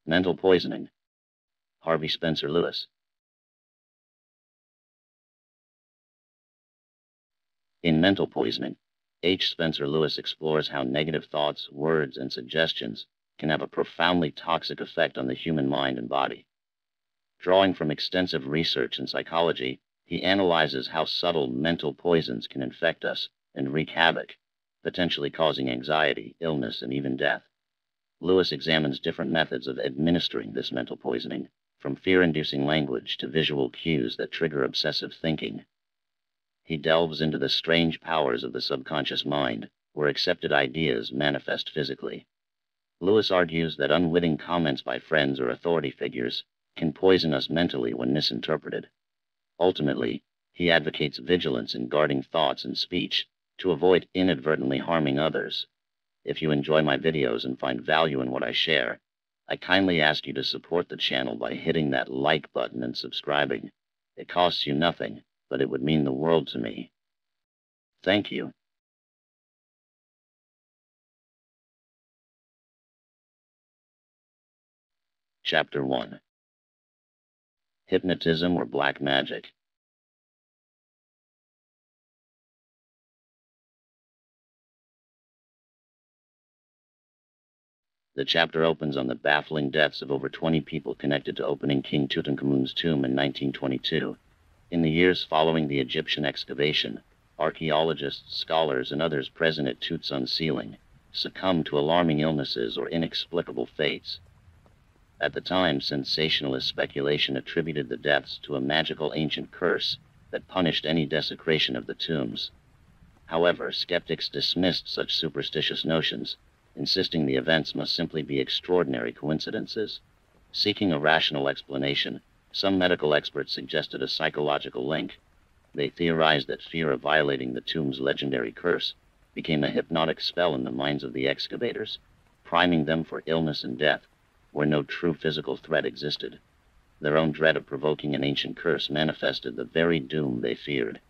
Mental poisoning. Harvey Spencer Lewis. In Mental Poisoning, H. Spencer Lewis explores how negative thoughts, words, and suggestions can have a profoundly toxic effect on the human mind and body. Drawing from extensive research in psychology, he analyzes how subtle mental poisons can infect us and wreak havoc, potentially causing anxiety, illness, and even death. Lewis examines different methods of administering this mental poisoning, from fear-inducing language to visual cues that trigger obsessive thinking. He delves into the strange powers of the subconscious mind, where accepted ideas manifest physically. Lewis argues that unwitting comments by friends or authority figures can poison us mentally when misinterpreted. Ultimately, he advocates vigilance in guarding thoughts and speech to avoid inadvertently harming others. If you enjoy my videos and find value in what I share, I kindly ask you to support the channel by hitting that like button and subscribing. It costs you nothing, but it would mean the world to me. Thank you. Chapter 1. Hypnotism or Black Magic. The chapter opens on the baffling deaths of over 20 people connected to opening King Tutankhamun's tomb in 1922. In the years following the Egyptian excavation, archaeologists, scholars, and others present at Tut's unsealing succumbed to alarming illnesses or inexplicable fates. At the time, sensationalist speculation attributed the deaths to a magical ancient curse that punished any desecration of the tombs. However, skeptics dismissed such superstitious notions, insisting the events must simply be extraordinary coincidences. Seeking a rational explanation, some medical experts suggested a psychological link. They theorized that fear of violating the tomb's legendary curse became a hypnotic spell in the minds of the excavators, priming them for illness and death, where no true physical threat existed. Their own dread of provoking an ancient curse manifested the very doom they feared.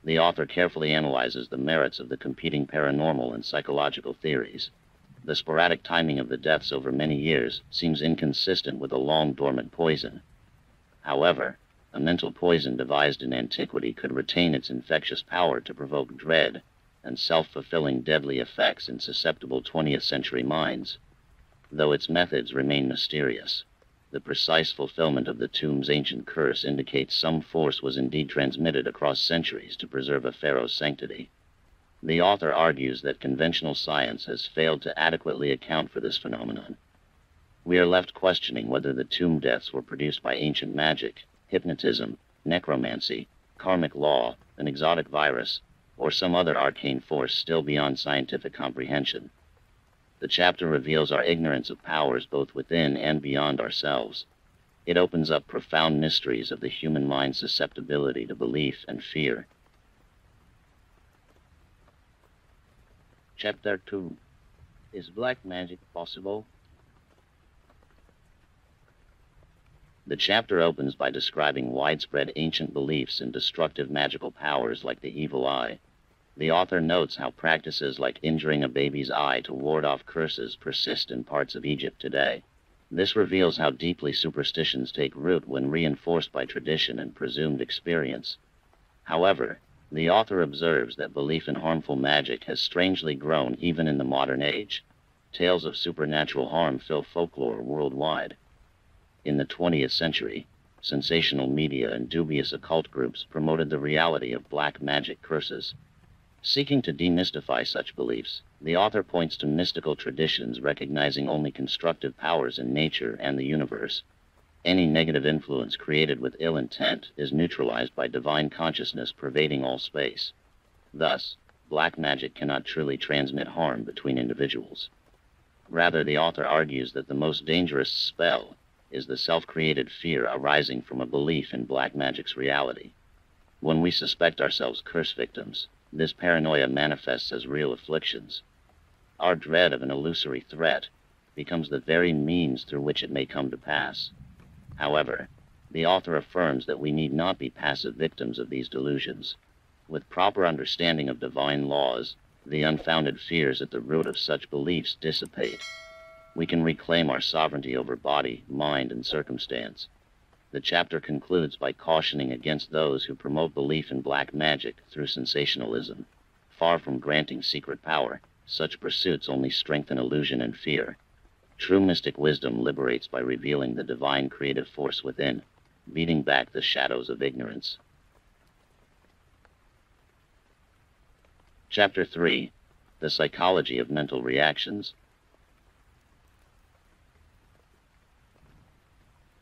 The author carefully analyzes the merits of the competing paranormal and psychological theories. The sporadic timing of the deaths over many years seems inconsistent with a long-dormant poison. However, a mental poison devised in antiquity could retain its infectious power to provoke dread and self-fulfilling deadly effects in susceptible 20th century minds. Though its methods remain mysterious, the precise fulfillment of the tomb's ancient curse indicates some force was indeed transmitted across centuries to preserve a pharaoh's sanctity. The author argues that conventional science has failed to adequately account for this phenomenon. We are left questioning whether the tomb deaths were produced by ancient magic, hypnotism, necromancy, karmic law, an exotic virus, or some other arcane force still beyond scientific comprehension. The chapter reveals our ignorance of powers both within and beyond ourselves. It opens up profound mysteries of the human mind's susceptibility to belief and fear. Chapter 2. Is black magic possible? The chapter opens by describing widespread ancient beliefs in destructive magical powers like the evil eye. The author notes how practices like injuring a baby's eye to ward off curses persist in parts of Egypt today. This reveals how deeply superstitions take root when reinforced by tradition and presumed experience. However, the author observes that belief in harmful magic has strangely grown even in the modern age. Tales of supernatural harm fill folklore worldwide. In the 20th century, sensational media and dubious occult groups promoted the reality of black magic curses. Seeking to demystify such beliefs, the author points to mystical traditions recognizing only constructive powers in nature and the universe. Any negative influence created with ill intent is neutralized by divine consciousness pervading all space. Thus, black magic cannot truly transmit harm between individuals. Rather, the author argues that the most dangerous spell is the self-created fear arising from a belief in black magic's reality. When we suspect ourselves curse victims, this paranoia manifests as real afflictions. Our dread of an illusory threat becomes the very means through which it may come to pass. However, the author affirms that we need not be passive victims of these delusions. With proper understanding of divine laws, the unfounded fears at the root of such beliefs dissipate. we can reclaim our sovereignty over body, mind, and circumstance. The chapter concludes by cautioning against those who promote belief in black magic through sensationalism. Far from granting secret power, such pursuits only strengthen illusion and fear. True mystic wisdom liberates by revealing the divine creative force within, beating back the shadows of ignorance. Chapter 3. The Psychology of Mental Reactions.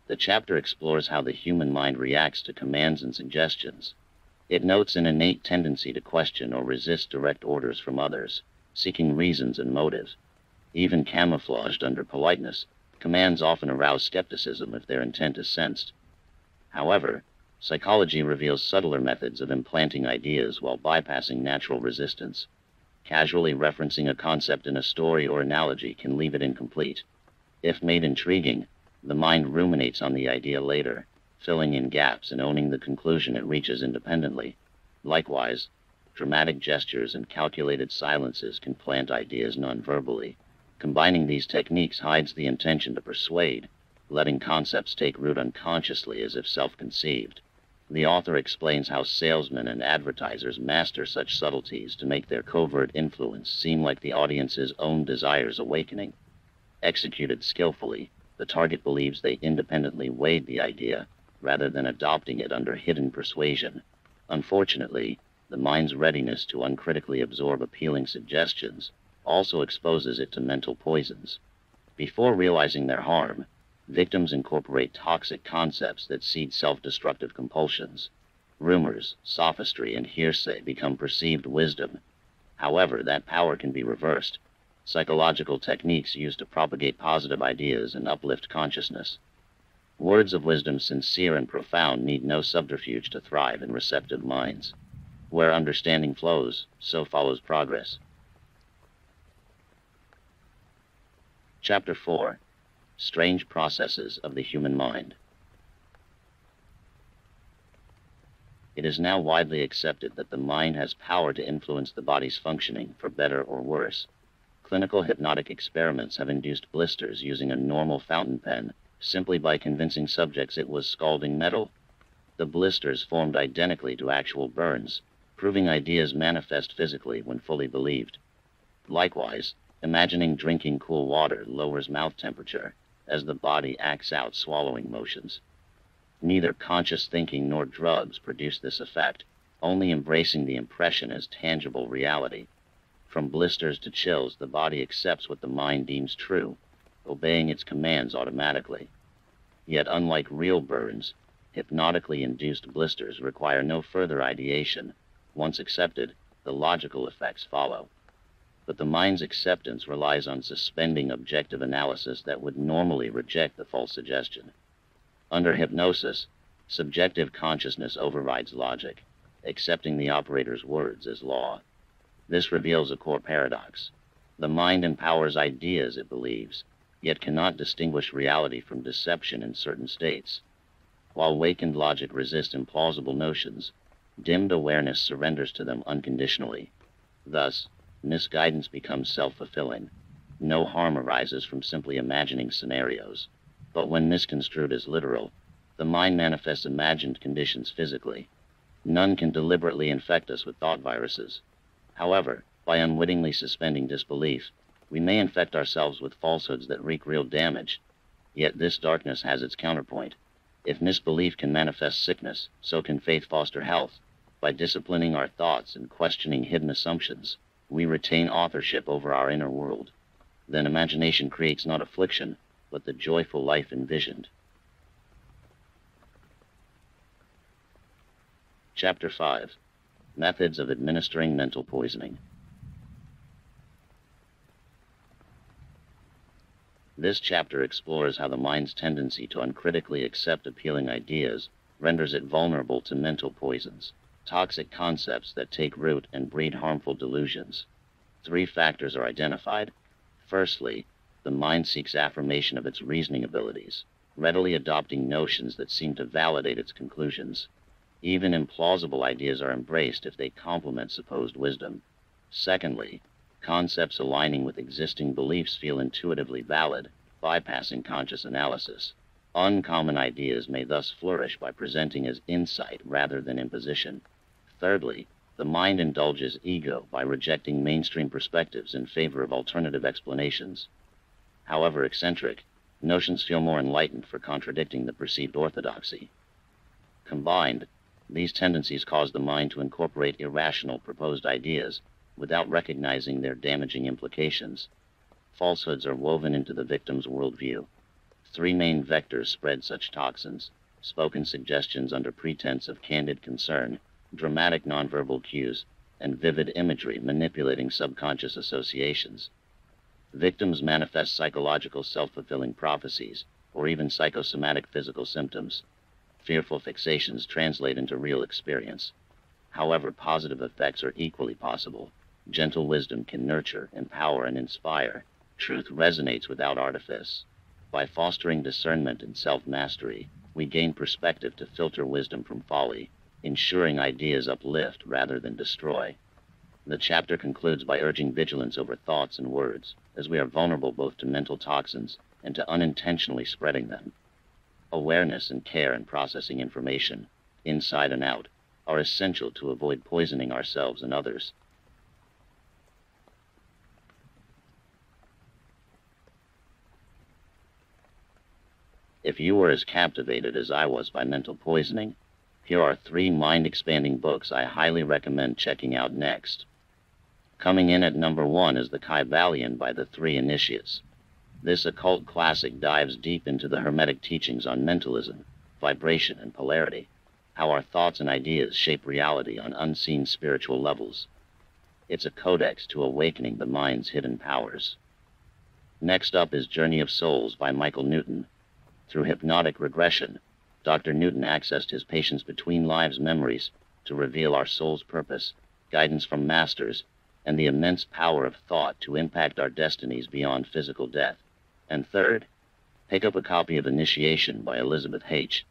The chapter explores how the human mind reacts to commands and suggestions. It notes an innate tendency to question or resist direct orders from others, seeking reasons and motives. Even camouflaged under politeness, commands often arouse skepticism if their intent is sensed. However, psychology reveals subtler methods of implanting ideas while bypassing natural resistance. Casually referencing a concept in a story or analogy can leave it incomplete. If made intriguing, the mind ruminates on the idea later, filling in gaps and owning the conclusion it reaches independently. Likewise, dramatic gestures and calculated silences can plant ideas non-verbally. Combining these techniques hides the intention to persuade, letting concepts take root unconsciously as if self-conceived. The author explains how salesmen and advertisers master such subtleties to make their covert influence seem like the audience's own desires awakening. Executed skillfully, the target believes they independently weighed the idea, rather than adopting it under hidden persuasion. Unfortunately, the mind's readiness to uncritically absorb appealing suggestions also exposes it to mental poisons. Before realizing their harm, victims incorporate toxic concepts that seed self-destructive compulsions. Rumors, sophistry, and hearsay become perceived wisdom. However, that power can be reversed. Psychological techniques used to propagate positive ideas and uplift consciousness. Words of wisdom, sincere and profound, need no subterfuge to thrive in receptive minds. Where understanding flows, so follows progress. Chapter 4. Strange Processes of the Human Mind. It is now widely accepted that the mind has power to influence the body's functioning, for better or worse. Clinical hypnotic experiments have induced blisters using a normal fountain pen, simply by convincing subjects it was scalding metal. The blisters formed identically to actual burns, proving ideas manifest physically when fully believed. Likewise, imagining drinking cool water lowers mouth temperature, as the body acts out swallowing motions. Neither conscious thinking nor drugs produce this effect, only embracing the impression as tangible reality. From blisters to chills, the body accepts what the mind deems true, obeying its commands automatically. Yet, unlike real burns, hypnotically induced blisters require no further ideation. Once accepted, the logical effects follow. But the mind's acceptance relies on suspending objective analysis that would normally reject the false suggestion. Under hypnosis, subjective consciousness overrides logic, accepting the operator's words as law. This reveals a core paradox. The mind empowers ideas it believes, yet cannot distinguish reality from deception in certain states. While awakened logic resists implausible notions, dimmed awareness surrenders to them unconditionally. Thus, misguidance becomes self-fulfilling. No harm arises from simply imagining scenarios. But when misconstrued as literal, the mind manifests imagined conditions physically. None can deliberately infect us with thought viruses. However, by unwittingly suspending disbelief, we may infect ourselves with falsehoods that wreak real damage. Yet this darkness has its counterpoint. If misbelief can manifest sickness, so can faith foster health. By disciplining our thoughts and questioning hidden assumptions, we retain authorship over our inner world. Then imagination creates not affliction, but the joyful life envisioned. Chapter 5. Methods of Administering Mental Poisoning. This chapter explores how the mind's tendency to uncritically accept appealing ideas renders it vulnerable to mental poisons, toxic concepts that take root and breed harmful delusions. 3 factors are identified. Firstly, the mind seeks affirmation of its reasoning abilities, readily adopting notions that seem to validate its conclusions. Even implausible ideas are embraced if they complement supposed wisdom. Secondly, Concepts aligning with existing beliefs feel intuitively valid, bypassing conscious analysis. Uncommon ideas may thus flourish by presenting as insight rather than imposition. Thirdly, the mind indulges ego by rejecting mainstream perspectives in favor of alternative explanations. However eccentric, notions feel more enlightened for contradicting the perceived orthodoxy. Combined, these tendencies cause the mind to incorporate irrational proposed ideas without recognizing their damaging implications. Falsehoods are woven into the victim's worldview. Three main vectors spread such toxins: spoken suggestions under pretense of candid concern, dramatic nonverbal cues, and vivid imagery manipulating subconscious associations. Victims manifest psychological self-fulfilling prophecies, or even psychosomatic physical symptoms. Fearful fixations translate into real experience. However, positive effects are equally possible. Gentle wisdom can nurture, empower, and inspire. Truth resonates without artifice. By fostering discernment and self-mastery, we gain perspective to filter wisdom from folly, ensuring ideas uplift rather than destroy. The chapter concludes by urging vigilance over thoughts and words, as we are vulnerable both to mental toxins and to unintentionally spreading them. Awareness and care in processing information, inside and out, are essential to avoid poisoning ourselves and others. If you were as captivated as I was by mental poisoning, here are 3 mind-expanding books I highly recommend checking out next. Coming in at number 1 is The Kybalion by the Three Initiates. This occult classic dives deep into the Hermetic teachings on mentalism, vibration, and polarity, how our thoughts and ideas shape reality on unseen spiritual levels. It's a codex to awakening the mind's hidden powers. Next up is Journey of Souls by Michael Newton. Through hypnotic regression, Dr. Newton accessed his patients' between lives memories to reveal our soul's purpose, guidance from masters, and the immense power of thought to impact our destinies beyond physical death. And third, pick up a copy of Initiation by Elizabeth H.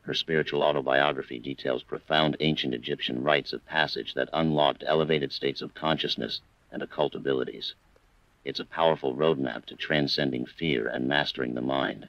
Her spiritual autobiography details profound ancient Egyptian rites of passage that unlocked elevated states of consciousness and occult abilities. It's a powerful roadmap to transcending fear and mastering the mind.